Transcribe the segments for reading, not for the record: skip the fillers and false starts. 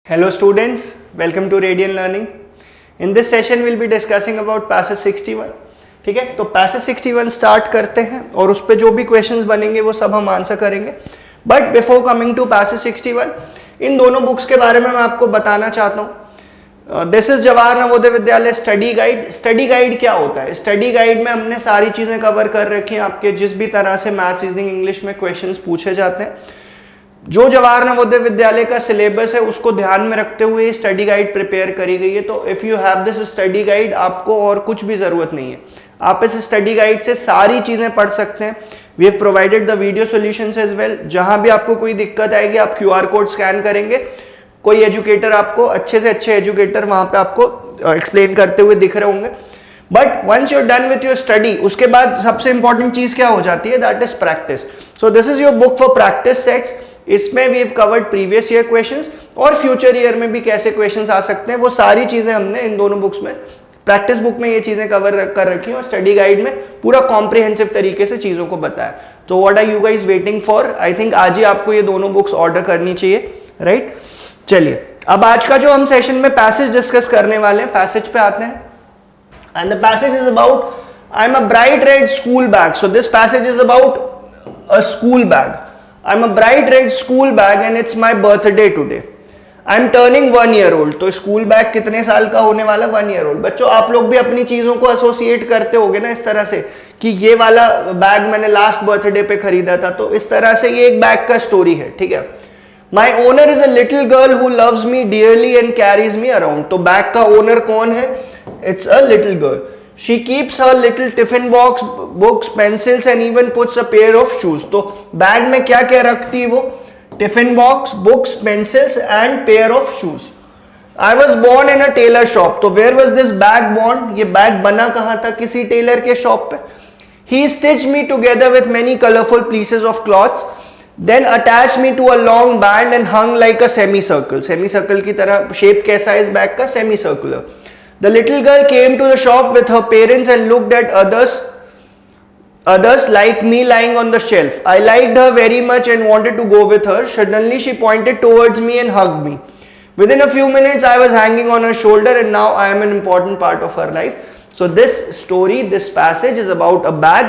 Hello students, welcome to Radiant Learning. In this session we'll be discussing about passage 61. ठीक है, तो passage 61 start करते हैं और उस पर जो भी क्वेश्चंस बनेंगे वो सब हम आंसर करेंगे. But before coming to passage 61, इन दोनों बुक्स के बारे में मैं आपको बताना चाहता हूँ. This is Jawahar Navodaya Vidyalaya study guide. Study guide क्या होता है? स्टडी गाइड में हमने सारी चीज़ें कवर कर रखी हैं. आपके जिस भी तरह से मैथ्स, रीजनिंग, इंग्लिश में क्वेश्चंस पूछे जाते हैं, जो जवाहर नवोदय विद्यालय का सिलेबस है उसको ध्यान में रखते हुए स्टडी गाइड प्रिपेयर करी गई है. तो if you have this study guide, आपको और कुछ भी ज़रूरत नहीं है. आप इस स्टडी गाइड से सारी चीज़ें पढ़ सकते हैं. We have provided the video solutions as well. जहां भी आपको कोई दिक्कत आएगी, आप QR कोड स्कैन करेंगे, कोई एजुकेटर आपको, अच्छे से अच्छे एजुकेटर वहां पे आपको एक्सप्लेन करते हुए दिख रहे होंगे. But once you are done with your study, उसके बाद सबसे इंपॉर्टेंट चीज़ क्या हो जाती है? That is practice. So this is your book for practice sets. इसमें we have covered previous year questions और फ्यूचर ईयर में भी कैसे क्वेश्चंस आ सकते हैं, वो सारी चीजें हमने इन दोनों बुक्स में, प्रैक्टिस बुक में ये चीजें कवर कर रखी हैं और स्टडी गाइड में पूरा कॉम्प्रिहेंसिव तरीके से चीजों को बताया. तो what are you guys waiting for? I think आज ही आपको ये दोनों बुक्स ऑर्डर करनी चाहिए, राइट? चलिए, अब आज का जो हम सेशन में पैसेज डिस्कस करने वाले हैं, पैसेज पे आते हैं. And the passage is about I am a bright red school bag. So this passage is about a school bag. I'm a bright red school bag and it's my birthday today. I'm turning 1 year old. तो school bag कितने साल का होने वाला? 1 year old. बच्चों, आप लोग भी अपनी चीजों को एसोसिएट करते होगे ना इस तरह से कि ये वाला बैग मैंने लास्ट बर्थडे पे खरीदा था. तो इस तरह से ये एक बैग का स्टोरी है, ठीक है. My owner is a little girl who loves me dearly and carries me around. तो बैग का ओनर कौन है? It's a little girl. She keeps her little tiffin box, books, pencils and even puts a pair of shoes. तो bag में क्या क्या रखती है वो? Tiffin box, books, pencils and pair of shoes. I was born in a tailor shop. तो where was this bag born? ये bag बना कहाँ था? किसी टेलर के शॉप पे. He stitched me together with many colorful pieces of cloths, then attached me to a long band and hung like a semicircle. Semicircle की तरह shape कैसा है इस बैग का? Semicircular. The little girl came to the shop with her parents and looked at others like me lying on the shelf. I liked her very much and wanted to go with her. Suddenly she pointed towards me and hugged me. Within a few minutes I was hanging on her shoulder and now I am an important part of her life. So this story, this passage is about a bag.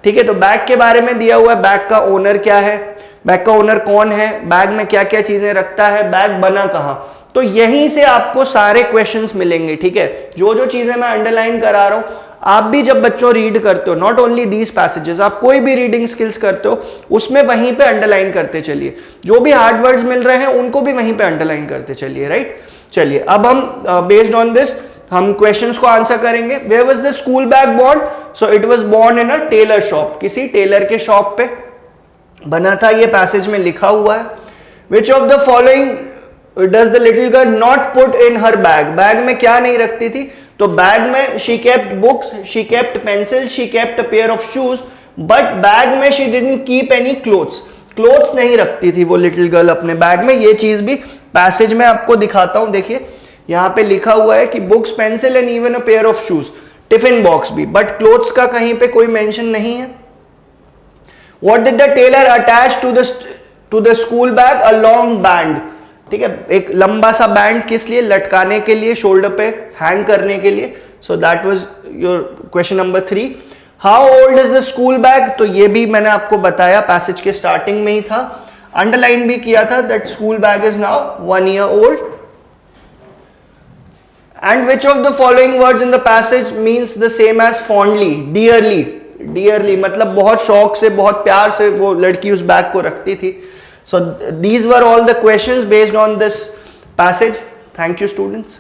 ठीक है, तो bag के बारे में दिया हुआ है. Bag का ओनर क्या है, बैग का ओनर कौन है, बैग में क्या क्या चीजें रखता है, बैग बना कहाँ. तो यहीं से आपको सारे क्वेश्चंस मिलेंगे, ठीक है. जो जो चीजें मैं अंडरलाइन करा रहा हूं, आप भी जब बच्चों रीड करते हो, नॉट ओनली दीज पैसेजेस, आप कोई भी रीडिंग स्किल्स करते हो, उसमें वहीं पे अंडरलाइन करते चलिए. जो भी हार्ड वर्ड्स मिल रहे हैं उनको भी वहीं पे अंडरलाइन करते चलिए, राइट. चलिए, अब हम बेस्ड ऑन दिस हम क्वेश्चंस को आंसर करेंगे. Where was the school bag born? So it was born in a tailor shop. किसी टेलर के शॉप पे बना था, ये पैसेज में लिखा हुआ है. Which of the following does the little girl not put in her bag? Bag में क्या नहीं रखती थी? तो बैग में she kept books, she kept pencils, she kept a pair of shoes, but bag में she didn't keep any clothes. clothes नहीं रखती थी वो लिटिल गर्ल अपने बैग में. ये चीज भी पैसेज में आपको दिखाता हूं. देखिए, यहाँ पे लिखा हुआ है कि books, pencil and even a pair of shoes, tiffin box भी, बट क्लोथ्स का कहीं पे कोई मेंशन नहीं है. What did the tailor attach to the school bag? A long band. ठीक है, एक लंबा सा बैंड. किस लिए? लटकाने के लिए, शोल्डर पे हैंग करने के लिए. So that was your question number 3. How old is the school bag? तो ये भी मैंने आपको बताया, पैसेज के स्टार्टिंग में ही था, अंडरलाइन भी किया था, that school bag is now 1 year old. And which of the following words in the passage means the same as fondly? Dearly. Dearly मतलब बहुत शौक से, बहुत प्यार से वो लड़की उस बैग को रखती थी. So these were all the questions based on this passage. Thank you, students.